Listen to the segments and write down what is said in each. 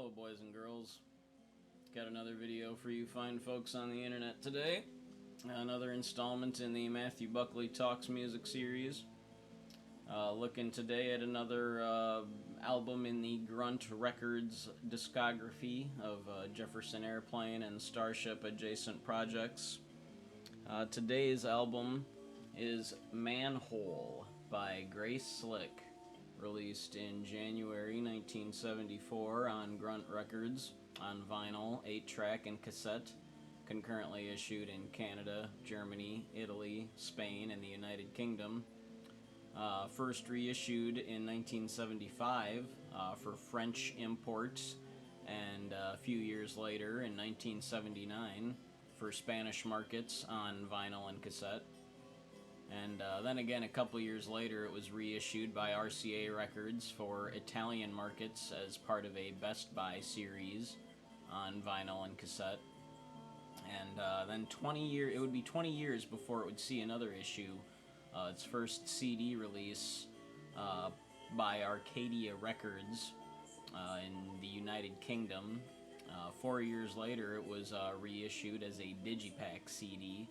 Hello, boys and girls. Got another video for you fine folks on the internet today. Another installment in the Matthew Buckley Talks music series. Looking today at another album in the Grunt Records discography of Jefferson Airplane and Starship adjacent projects. Today's album is Manhole by Grace Slick, released in January 1974 on Grunt Records on vinyl, 8-track, and cassette, concurrently issued in Canada, Germany, Italy, Spain, and the United Kingdom. First reissued in 1975 for French import, and a few years later, in 1979, for Spanish markets on vinyl and cassette. And then again, a couple years later, it was reissued by RCA Records for Italian markets as part of a Best Buy series on vinyl and cassette. And then it would be 20 years before it would see another issue. Its first CD release by Arcadia Records in the United Kingdom. 4 years later, it was reissued as a Digipack CD.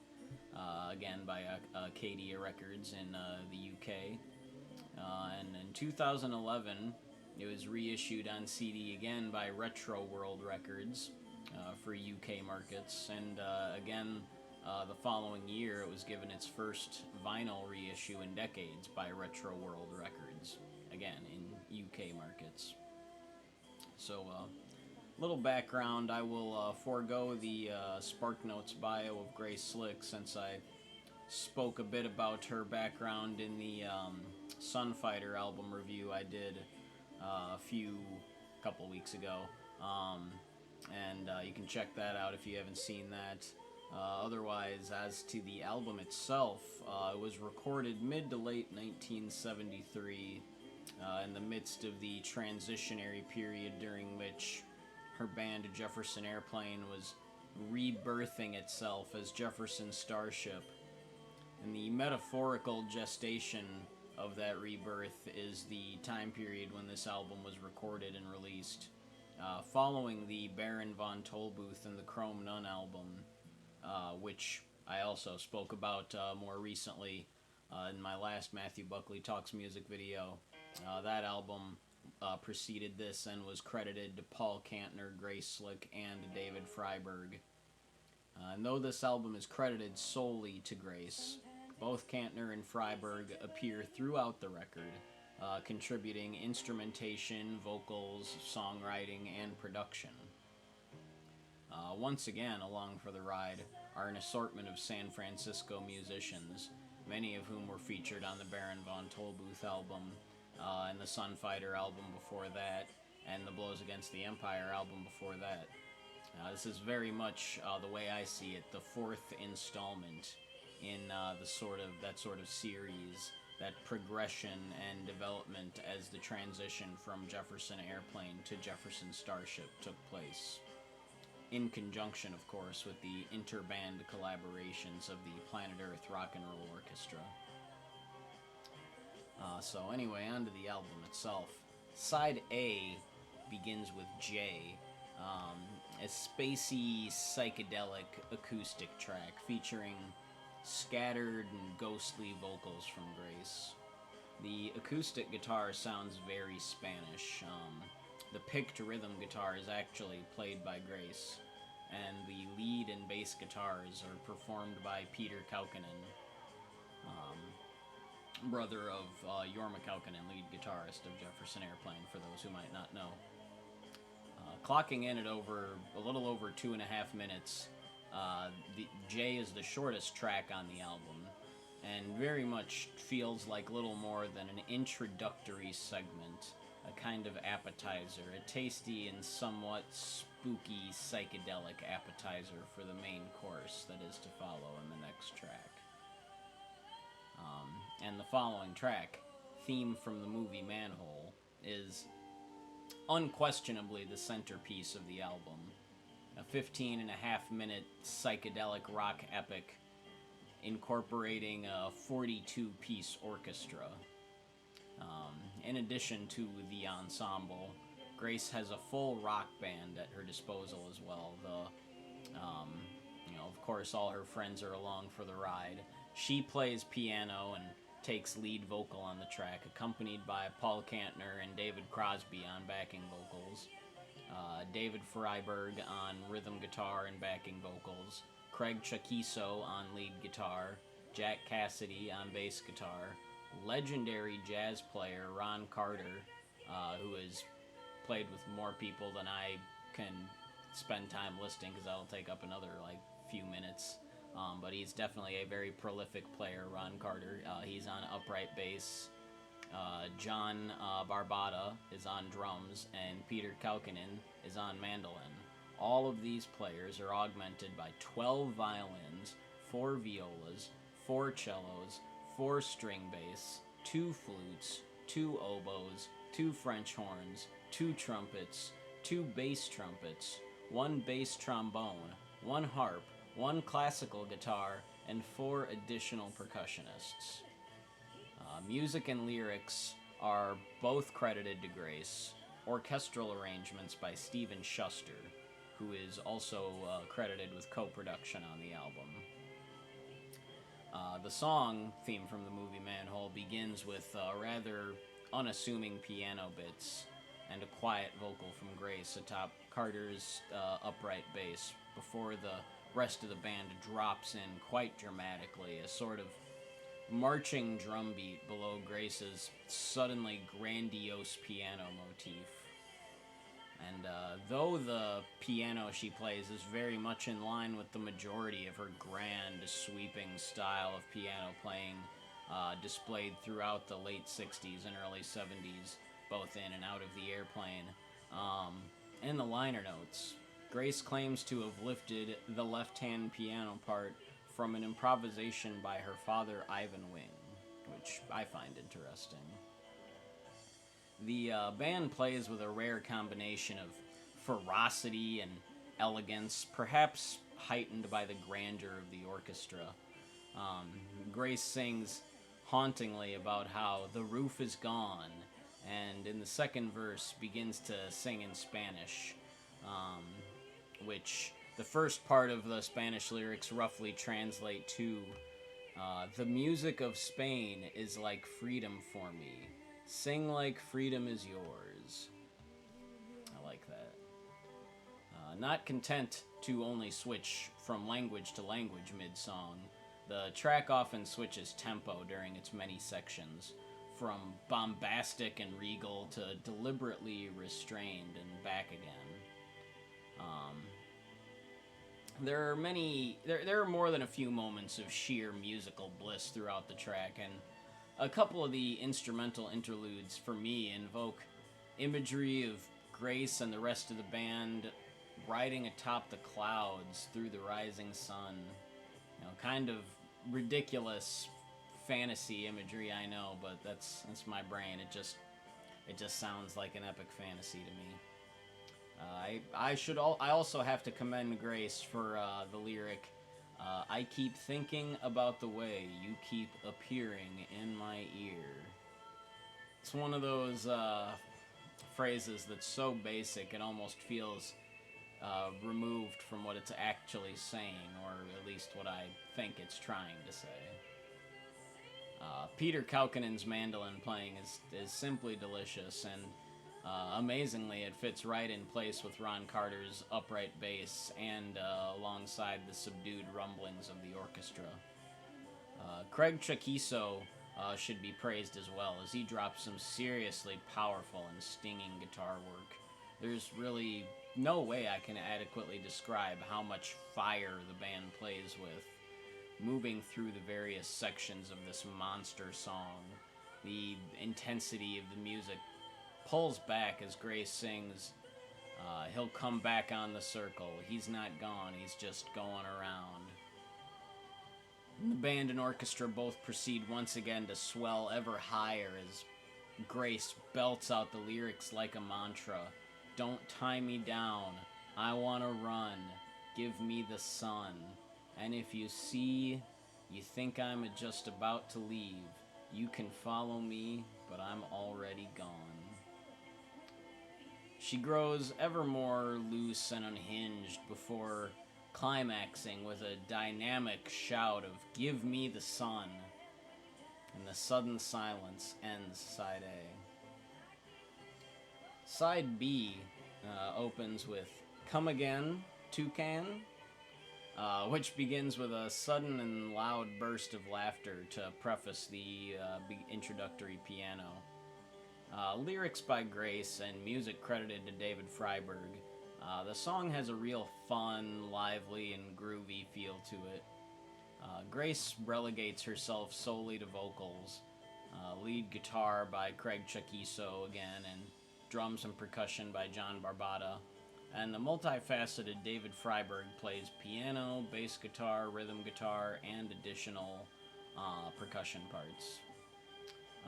Again by Arcadia Records in the UK. And in 2011, it was reissued on CD again by Retro World Records for UK markets. And again, the following year, it was given its first vinyl reissue in decades by Retro World Records, again in UK markets. So, little background, I will forego the SparkNotes bio of Grace Slick since I spoke a bit about her background in the Sunfighter album review I did a couple weeks ago. And you can check that out if you haven't seen that. Otherwise, as to the album itself, it was recorded mid to late 1973 in the midst of the transitionary period during which her band Jefferson Airplane was rebirthing itself as Jefferson Starship. And the metaphorical gestation of that rebirth is the time period when this album was recorded and released, following the Baron von Tollbooth and the Chrome Nun album, which I also spoke about more recently in my last Matthew Buckley Talks music video. That album preceded this and was credited to Paul Kantner, Grace Slick, and David Freiberg. And though this album is credited solely to Grace, both Kantner and Freiberg appear throughout the record, contributing instrumentation, vocals, songwriting, and production. Once again, along for the ride are an assortment of San Francisco musicians, many of whom were featured on the Baron von Tollbooth album, and the Sunfighter album before that, and the Blows Against the Empire album before that. This is very much, the way I see it, the fourth installment in that sort of series, that progression and development as the transition from Jefferson Airplane to Jefferson Starship took place. In conjunction, of course, with the interband collaborations of the Planet Earth Rock and Roll Orchestra. So anyway, on to the album itself. Side A begins with J, a spacey, psychedelic acoustic track featuring scattered and ghostly vocals from Grace. The acoustic guitar sounds very Spanish. The picked rhythm guitar is actually played by Grace, and the lead and bass guitars are performed by Peter Kaukonen, brother of Jorma Kaukonen, lead guitarist of Jefferson Airplane, for those who might not know. Clocking in at a little over 2.5 minutes, the J is the shortest track on the album, and very much feels like little more than an introductory segment, a kind of appetizer, a tasty and somewhat spooky psychedelic appetizer for the main course that is to follow in the next track. And the following track, theme from the movie Manhole, is unquestionably the centerpiece of the album. A 15.5-minute psychedelic rock epic incorporating a 42-piece orchestra. In addition to the ensemble, Grace has a full rock band at her disposal as well. Of course, all her friends are along for the ride. She plays piano and takes lead vocal on the track, accompanied by Paul Kantner and David Crosby on backing vocals, David Freiberg on rhythm guitar and backing vocals, Craig Chaquiso on lead guitar, Jack Cassidy on bass guitar, legendary jazz player Ron Carter, who has played with more people than I can spend time listing because that'll take up another few minutes. But he's definitely a very prolific player, Ron Carter. He's on upright bass. John Barbata is on drums, and Peter Kaukkonen is on mandolin. All of these players are augmented by 12 violins, 4 violas, 4 cellos, 4 string bass, 2 flutes, 2 oboes, 2 French horns, 2 trumpets, 2 bass trumpets, 1 bass trombone, 1 harp, 1 classical guitar, and 4 additional percussionists. Music and lyrics are both credited to Grace. Orchestral arrangements by Stephen Schuster, who is also credited with co-production on the album. The song theme from the movie Manhole begins with rather unassuming piano bits and a quiet vocal from Grace atop Carter's upright bass before the rest of the band drops in quite dramatically, a sort of marching drum beat below Grace's suddenly grandiose piano motif. And though the piano she plays is very much in line with the majority of her grand, sweeping style of piano playing displayed throughout the late 60s and early 70s, both in and out of the airplane, in the liner notes, Grace claims to have lifted the left-hand piano part from an improvisation by her father, Ivan Wing, which I find interesting. The band plays with a rare combination of ferocity and elegance, perhaps heightened by the grandeur of the orchestra. Grace sings hauntingly about how the roof is gone, and in the second verse begins to sing in Spanish, which the first part of the Spanish lyrics roughly translate to, "The music of Spain is like freedom for me. Sing like freedom is yours." I like that. Not content to only switch from language to language mid-song, the track often switches tempo during its many sections, from bombastic and regal to deliberately restrained and back again. There are more than a few moments of sheer musical bliss throughout the track, and a couple of the instrumental interludes for me invoke imagery of Grace and the rest of the band riding atop the clouds through the rising sun. Kind of ridiculous fantasy imagery, I know, but that's my brain. It just sounds like an epic fantasy to me. I also have to commend Grace for the lyric, "I keep thinking about the way you keep appearing in my ear." It's one of those phrases that's so basic it almost feels removed from what it's actually saying, or at least what I think it's trying to say. Peter Kaukkonen's mandolin playing is simply delicious, and amazingly it fits right in place with Ron Carter's upright bass and alongside the subdued rumblings of the orchestra. Craig Chaquiso should be praised as well, as he drops some seriously powerful and stinging guitar work. There's really no way I can adequately describe how much fire the band plays with, moving through the various sections of this monster song. The intensity of the music pulls back as Grace sings, "He'll come back on the circle. He's not gone, he's just going around." The band and orchestra both proceed once again to swell ever higher as Grace belts out the lyrics like a mantra. "Don't tie me down. I want to run. Give me the sun. And if you see, you think I'm just about to leave, you can follow me, but I'm already gone." She grows ever more loose and unhinged before climaxing with a dynamic shout of "Give me the sun," and the sudden silence ends side A. Side B opens with "Come Again, Toucan," which begins with a sudden and loud burst of laughter to preface the introductory piano. Lyrics by Grace and music credited to David Freiberg. The song has a real fun, lively, and groovy feel to it. Grace relegates herself solely to vocals, lead guitar by Craig Chaquiso again, and drums and percussion by John Barbata. And the multifaceted David Freiberg plays piano, bass guitar, rhythm guitar, and additional percussion parts.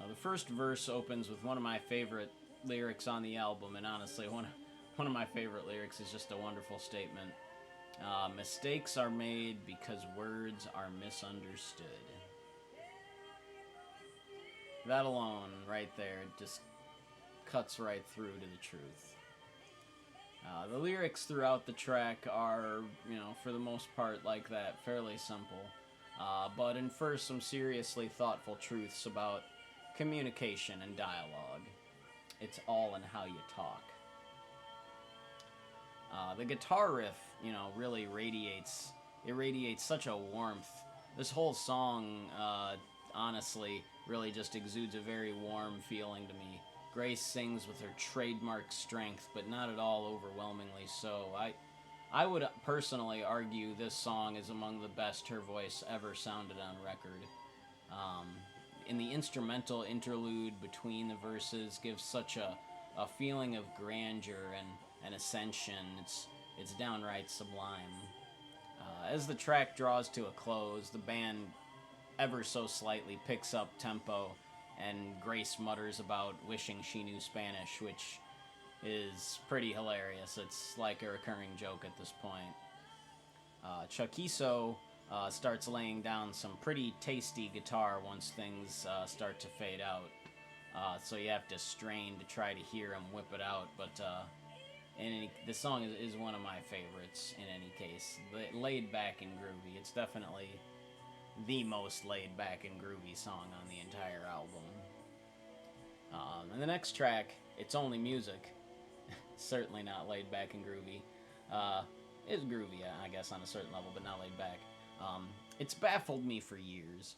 The first verse opens with one of my favorite lyrics on the album, and honestly, one of my favorite lyrics is just a wonderful statement. Mistakes are made because words are misunderstood. That alone, right there, just cuts right through to the truth. The lyrics throughout the track are, for the most part like that, fairly simple, but infer some seriously thoughtful truths about communication and dialogue. It's all in how you talk. The guitar riff, really radiates such a warmth. This whole song, honestly, really just exudes a very warm feeling to me. Grace sings with her trademark strength, but not at all overwhelmingly so. I would personally argue this song is among the best her voice ever sounded on record. In the instrumental interlude between the verses gives such a feeling of grandeur and ascension. It's downright sublime. As the track draws to a close, the band ever so slightly picks up tempo, and Grace mutters about wishing she knew Spanish, which is pretty hilarious. It's like a recurring joke at this point. Chaquiso starts laying down some pretty tasty guitar once things start to fade out. So you have to strain to try to hear him whip it out, but this song is one of my favorites in any case. Laid back and groovy. It's definitely the most laid back and groovy song on the entire album. And the next track, It's Only Music, certainly not laid back and groovy. It's groovy, I guess, on a certain level, but not laid back. It's baffled me for years.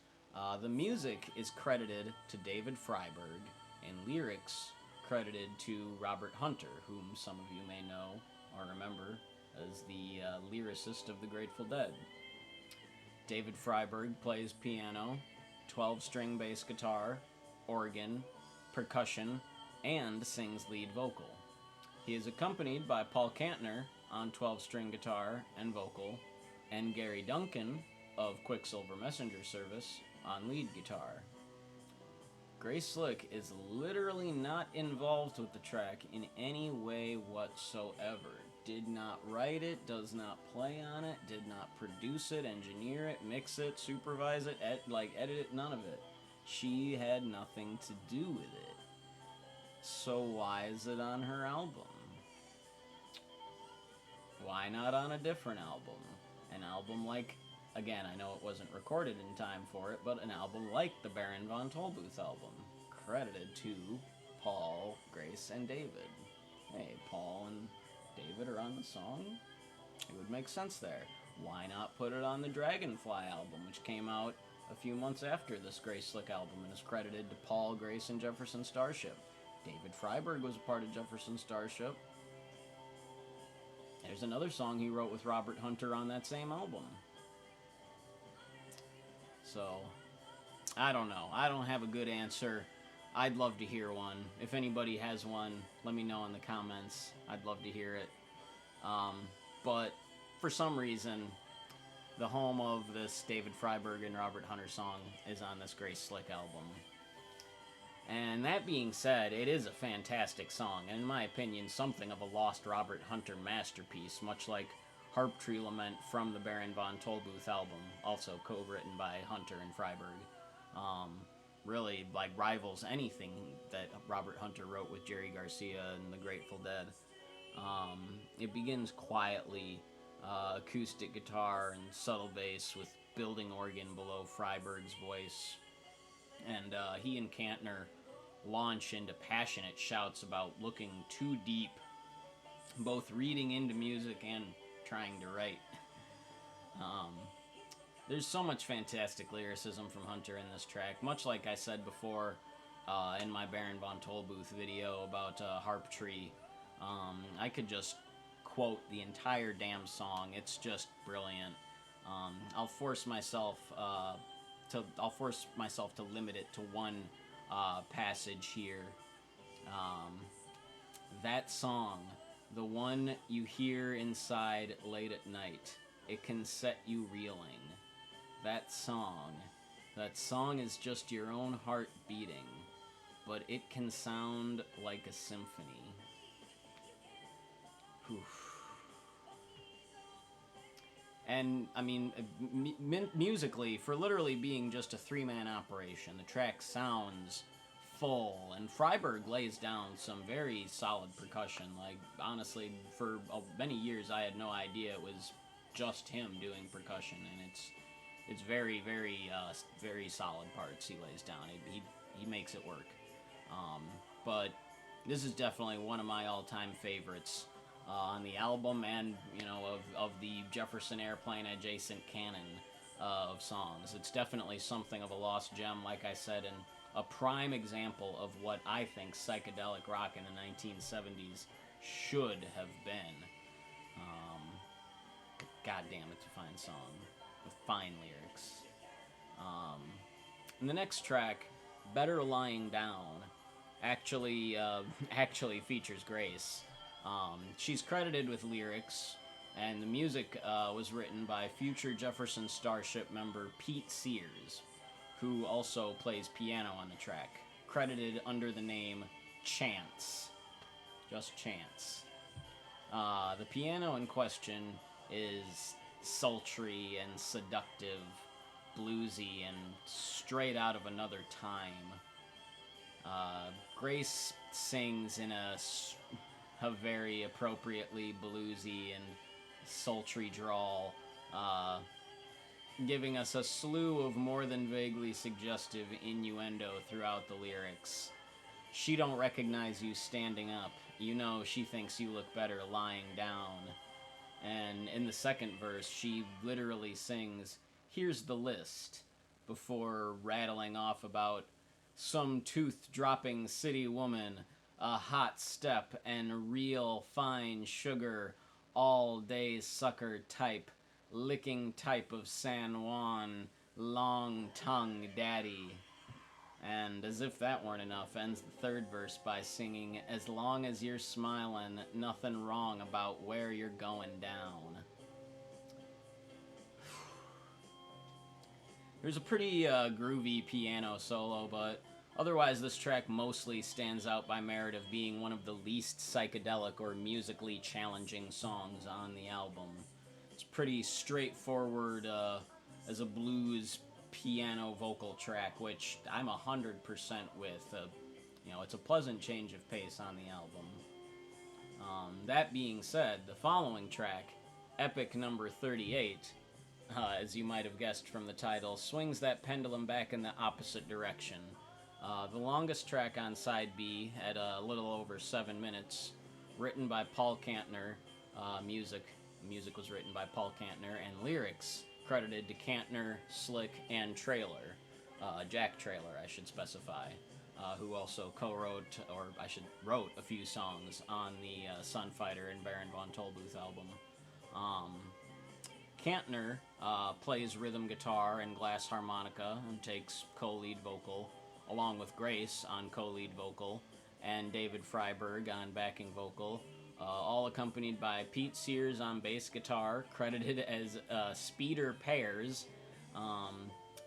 The music is credited to David Freiberg, and lyrics credited to Robert Hunter, whom some of you may know or remember as the lyricist of the Grateful Dead. David Freiberg plays piano, 12-string bass guitar, organ, percussion, and sings lead vocal. He is accompanied by Paul Kantner on 12-string guitar and vocal, and Gary Duncan of Quicksilver Messenger Service on lead guitar. Grace Slick is literally not involved with the track in any way whatsoever. Did not write it, does not play on it, did not produce it, engineer it, mix it, supervise it, edit it, none of it. She had nothing to do with it. So why is it on her album? Why not on a different album? An album like, again, I know it wasn't recorded in time for it, but an album like the Baron von Tollbooth album, credited to Paul, Grace, and David. Hey, Paul and David are on the song? It would make sense there. Why not put it on the Dragonfly album, which came out a few months after this Grace Slick album and is credited to Paul, Grace, and Jefferson Starship? David Freiberg was a part of Jefferson Starship. There's another song he wrote with Robert Hunter on that same album. So, I don't know. I don't have a good answer. I'd love to hear one. If anybody has one, let me know in the comments. I'd love to hear it. But for some reason, the home of this David Freiberg and Robert Hunter song is on this Grace Slick album. And that being said, it is a fantastic song, and in my opinion, something of a lost Robert Hunter masterpiece, much like Harp Tree Lament from the Baron von Tollbooth album, also co-written by Hunter and Freiberg. really like rivals anything that Robert Hunter wrote with Jerry Garcia and the Grateful Dead. It begins quietly, acoustic guitar and subtle bass with building organ below Freiberg's voice, and he and Kantner launch into passionate shouts about looking too deep, both reading into music and trying to write. There's so much fantastic lyricism from Hunter in this track, much like I said before in my Baron von Tollbooth video about Harp Tree. I could just quote the entire damn song. It's just brilliant. I'll force myself to limit it to one passage here. That song, the one you hear inside late at night, it can set you reeling. That song is just your own heart beating, but it can sound like a symphony. And, I mean, musically, for literally being just a three-man operation, the track sounds full, and Freiberg lays down some very solid percussion. Like, honestly, for many years I had no idea it was just him doing percussion, and it's very, very, very solid parts he lays down. He makes it work. But this is definitely one of my all-time favorites on the album, and of the Jefferson Airplane adjacent canon of songs. It's definitely something of a lost gem, like I said, and a prime example of what I think psychedelic rock in the 1970s should have been. God damn, it's a fine song with fine lyrics. And the next track, Better Lying Down, actually features Grace. She's credited with lyrics, and the music was written by future Jefferson Starship member Pete Sears, who also plays piano on the track, credited under the name Chance. Just Chance. The piano in question is sultry and seductive, bluesy, and straight out of another time. Grace sings in a very appropriately bluesy and sultry drawl, giving us a slew of more than vaguely suggestive innuendo throughout the lyrics. She don't recognize you standing up. You know she thinks you look better lying down. And in the second verse, she literally sings, "Here's the list," before rattling off about some tooth-dropping city woman, a hot step, and real fine sugar, all-day sucker type, licking type of San Juan, long-tongue daddy. And as if that weren't enough, ends the third verse by singing, "As long as you're smiling, nothing wrong about where you're going down." There's a pretty groovy piano solo, but otherwise this track mostly stands out by merit of being one of the least psychedelic or musically challenging songs on the album. It's pretty straightforward as a blues piano vocal track, which I'm 100% with. It's a pleasant change of pace on the album. That being said, the following track, Epic number 38, as you might have guessed from the title, swings that pendulum back in the opposite direction. The longest track on side B, at a little over 7 minutes, written by Paul Kantner. Music was written by Paul Kantner, and lyrics credited to Kantner, Slick, and Traylor, Jack Traylor, I should specify, who also co-wrote, wrote a few songs on the Sunfighter and Baron von Tollbooth album. Kantner plays rhythm guitar and glass harmonica and takes co-lead vocal, along with Grace on co-lead vocal, and David Freiberg on backing vocal, all accompanied by Pete Sears on bass guitar, credited as Speeder Pears,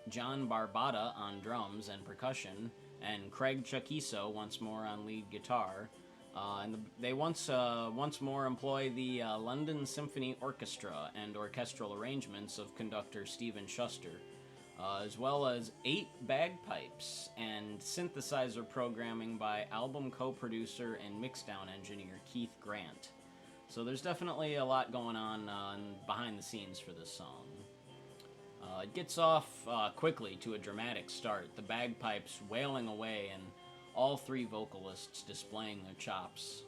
John Barbata on drums and percussion, and Craig Chaquiso once more on lead guitar. They once more employ the London Symphony Orchestra and orchestral arrangements of conductor Stephen Schuster. as well as 8 bagpipes and synthesizer programming by album co-producer and mixdown engineer Keith Grant. So there's definitely a lot going on behind the scenes for this song. It gets off quickly to a dramatic start, the bagpipes wailing away and all 3 vocalists displaying their chops.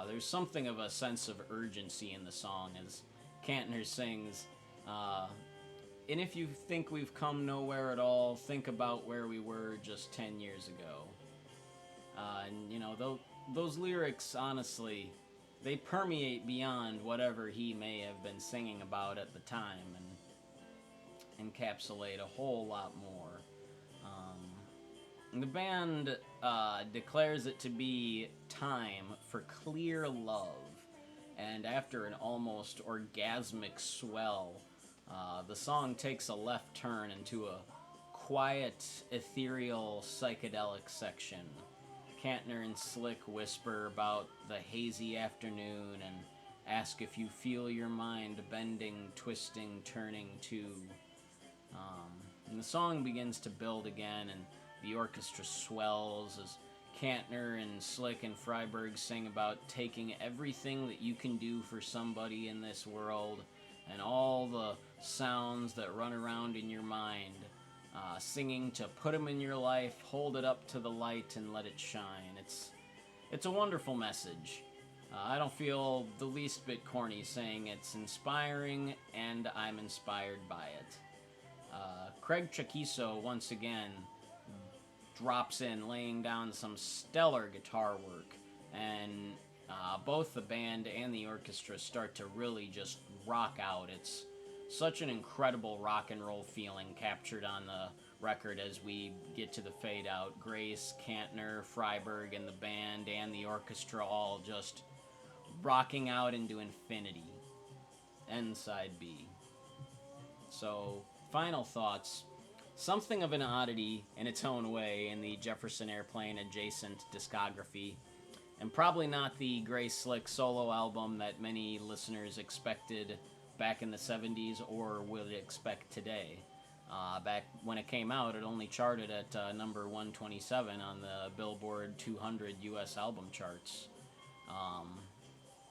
There's something of a sense of urgency in the song as Kantner sings, and if you think we've come nowhere at all, think about where we were just 10 years ago. And, you know, those lyrics, honestly, they permeate beyond whatever he may have been singing about at the time and encapsulate a whole lot more. The band declares it to be time for clear love, and after an almost orgasmic swell, the song takes a left turn into a quiet, ethereal, psychedelic section. Kantner and Slick whisper about the hazy afternoon and ask if you feel your mind bending, twisting, turning too. And the song begins to build again, and the orchestra swells as Kantner and Slick and Freiberg sing about taking everything that you can do for somebody in this world and all the sounds that run around in your mind, singing to put them in your life, hold it up to the light, and let it shine. It's a wonderful message. I don't feel the least bit corny saying it's inspiring, and I'm inspired by it. Craig Chaquiso, once again, drops in, laying down some stellar guitar work, and both the band and the orchestra start to really just rock out. It's such an incredible rock and roll feeling captured on the record as we get to the fade out. Grace, Kantner, Freiberg, and the band and the orchestra all just rocking out into infinity. End side B. So, final thoughts. Something of an oddity in its own way in the Jefferson Airplane adjacent discography, and probably not the Grace Slick solo album that many listeners expected back in the 70s or would expect today. Back when it came out, it only charted at number 127 on the Billboard 200 US album charts.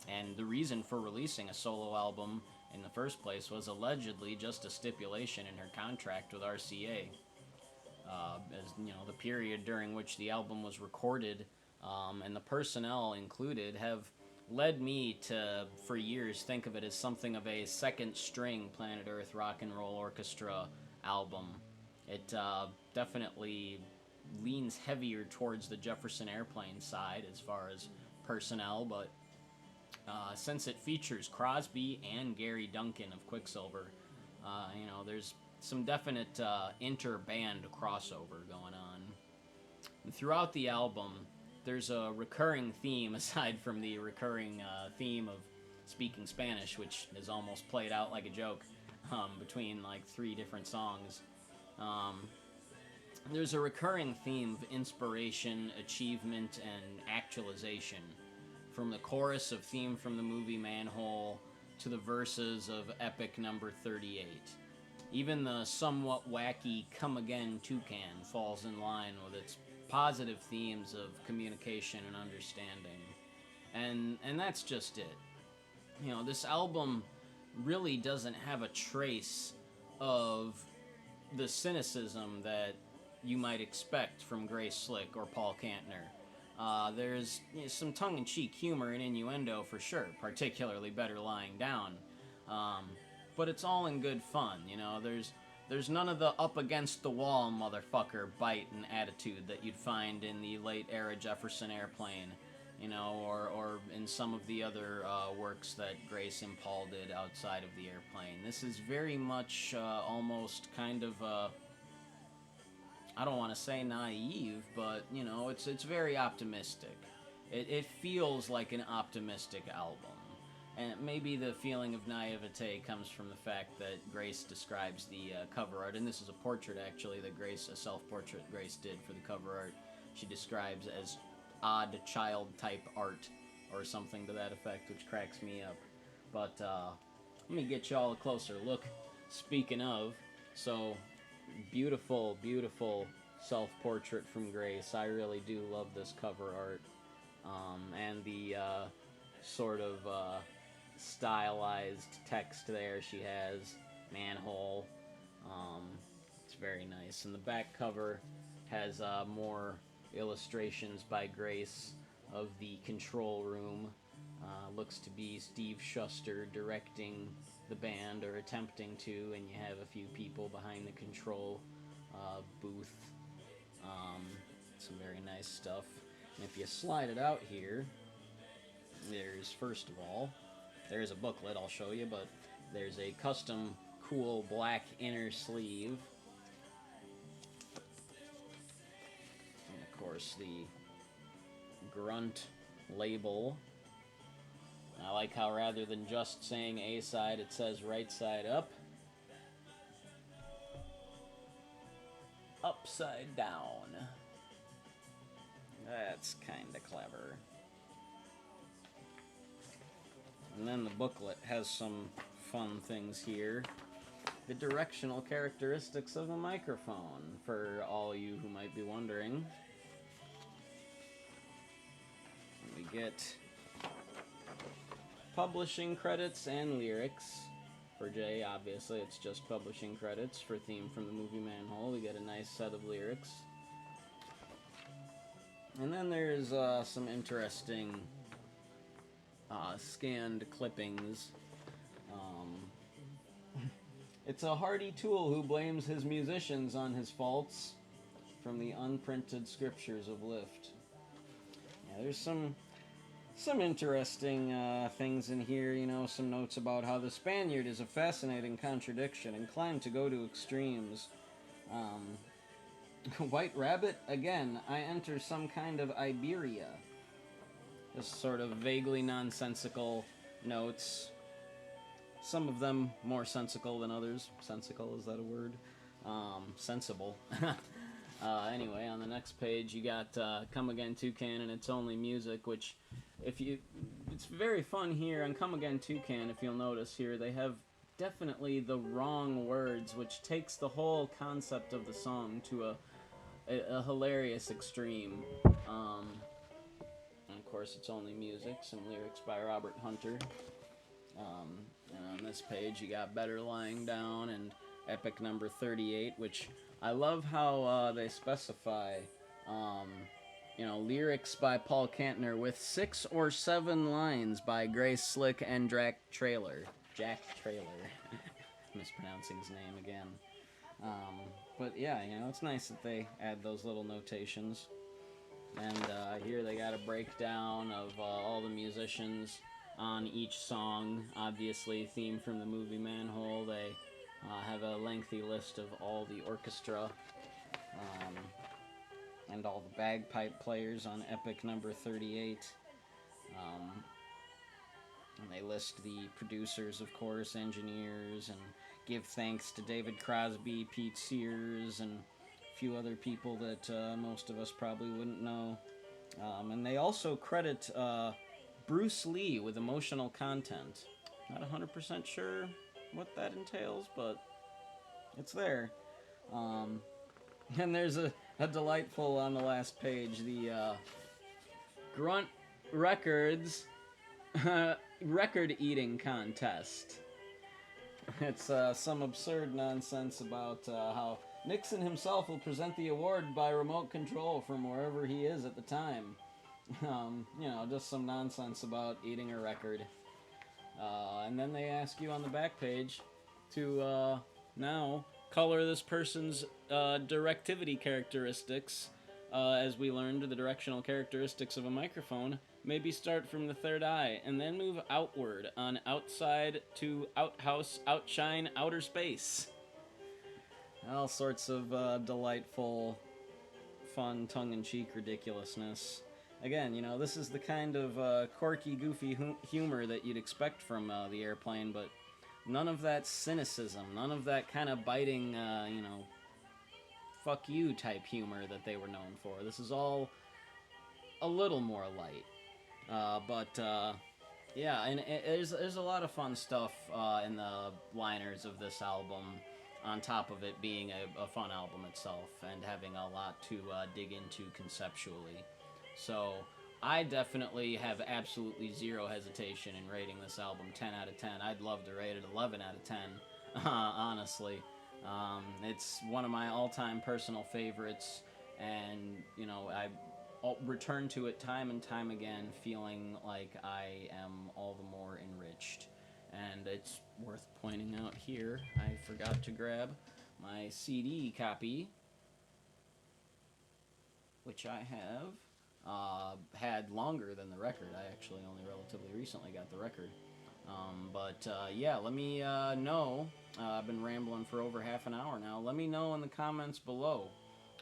And the reason for releasing a solo album in the first place was allegedly just a stipulation in her contract with RCA. As you know, the period during which the album was recorded and the personnel included have led me to, for years, think of it as something of a second-string Planet Earth Rock and Roll Orchestra album. It definitely leans heavier towards the Jefferson Airplane side as far as personnel, but since it features Crosby and Gary Duncan of Quicksilver, there's some definite inter-band crossover going on. And throughout the album, there's a recurring theme, aside from the recurring theme of speaking Spanish, which is almost played out like a joke between like 3 different songs. There's a recurring theme of inspiration, achievement, and actualization. From the chorus of theme from the movie Manhole to the verses of epic number 38. Even the somewhat wacky Come Again Toucan falls in line with its positive themes of communication and understanding. And that's just it. You know, this album really doesn't have a trace of the cynicism that you might expect from Grace Slick or Paul Kantner. There's some tongue-in-cheek humor and innuendo for sure, particularly Better Lying Down. But it's all in good fun, you know. There's none of the up-against-the-wall motherfucker bite and attitude that you'd find in the late-era Jefferson Airplane, you know, or in some of the other works that Grace and Paul did outside of the Airplane. This is very much almost kind of, I don't want to say naive, but, you know, it's very optimistic. It feels like an optimistic album. And maybe the feeling of naivete comes from the fact that Grace describes the cover art, and this is a portrait, actually, a self-portrait Grace did for the cover art. She describes as odd child-type art, or something to that effect, which cracks me up. But let me get y'all a closer look. Speaking of, so Beautiful, beautiful self-portrait from Grace. I really do love this cover art. And the sort of stylized text there she has, Manhole. It's very nice. And the back cover has more illustrations by Grace of the control room. Looks to be Steve Schuster directing the band, or attempting to, and you have a few people behind the control booth. Some very nice stuff. And if you slide it out here, there's, first of all, there's a booklet I'll show you, but there's a custom cool black inner sleeve. And of course the Grunt label. I like how rather than just saying A side, it says right side up. Upside down. That's kinda clever. And then the booklet has some fun things here. The directional characteristics of a microphone, for all you who might be wondering. We get publishing credits and lyrics. For Jay, obviously, it's just publishing credits. For Theme from the movie Manhole, we get a nice set of lyrics. And then there's some interesting scanned clippings. It's a hardy tool who blames his musicians on his faults, from the unprinted scriptures of Lift. Yeah, there's some interesting things in here, you know, some notes about how the Spaniard is a fascinating contradiction, inclined to go to extremes. White Rabbit, again, I enter some kind of Iberia. Just sort of vaguely nonsensical notes. Some of them more sensical than others. Sensical, is that a word? Sensible. Anyway, on the next page you got Come Again Toucan and It's Only Music, which, it's very fun here on Come Again Toucan. If you'll notice here, they have definitely the wrong words, which takes the whole concept of the song to a hilarious extreme. And of course, It's Only Music, some lyrics by Robert Hunter. And on this page you got Better Lying Down and Epic number 38, which I love how they specify, lyrics by Paul Kantner with 6 or 7 lines by Grace Slick and Jack Trailer. Mispronouncing his name again. But yeah, it's nice that they add those little notations. And here they got a breakdown of all the musicians on each song. Obviously, Theme from the movie Manhole. They have a lengthy list of all the orchestra and all the bagpipe players on Epic number 38. And they list the producers, of course, engineers, and give thanks to David Crosby, Pete Sears, and a few other people that most of us probably wouldn't know. And they also credit Bruce Lee with emotional content. Not 100% sure what that entails, but it's there. And there's a delightful, on the last page, the Grunt Records record eating contest. It's some absurd nonsense about how Nixon himself will present the award by remote control from wherever he is at the time. Just some nonsense about eating a record. And then they ask you on the back page to now color this person's directivity characteristics. As we learned, the directional characteristics of a microphone. Maybe start from the third eye, and then move outward on outside to outhouse, outshine, outer space. All sorts of delightful, fun, tongue-in-cheek ridiculousness. Again, this is the kind of quirky, goofy humor that you'd expect from the Airplane, but none of that cynicism, none of that kind of biting, fuck you type humor that they were known for. This is all a little more light. Yeah, and there's a lot of fun stuff in the liners of this album. on top of it being a fun album itself and having a lot to dig into conceptually. So I definitely have absolutely zero hesitation in rating this album 10 out of 10. I'd love to rate it 11 out of 10, honestly. It's one of my all-time personal favorites, and, you know, I return to it time and time again feeling like I am all the more enriched. And it's worth pointing out here, I forgot to grab my CD copy, which I have had longer than the record. I actually only relatively recently got the record. Yeah, let me know. I've been rambling for over half an hour now. Let me know in the comments below.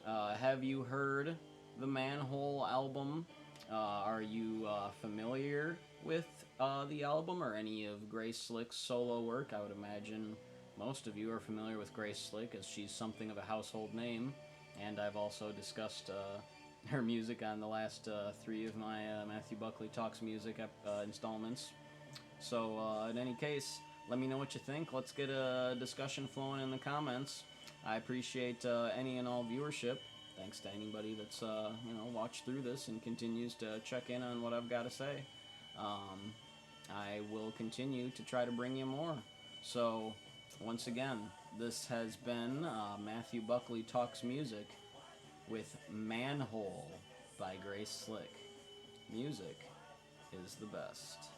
Have you heard the Manhole album? Are you familiar with the album or any of Grace Slick's solo work? I would imagine most of you are familiar with Grace Slick, as she's something of a household name, and I've also discussed her music on the last 3 of my Matthew Buckley Talks music installments. So in any case, let me know what you think. Let's get a discussion flowing in the comments. I appreciate any and all viewership. Thanks to anybody that's watched through this and continues to check in on what I've got to say. I will continue to try to bring you more. So once again, this has been Matthew Buckley Talks Music with Manhole by Grace Slick. Music is the best.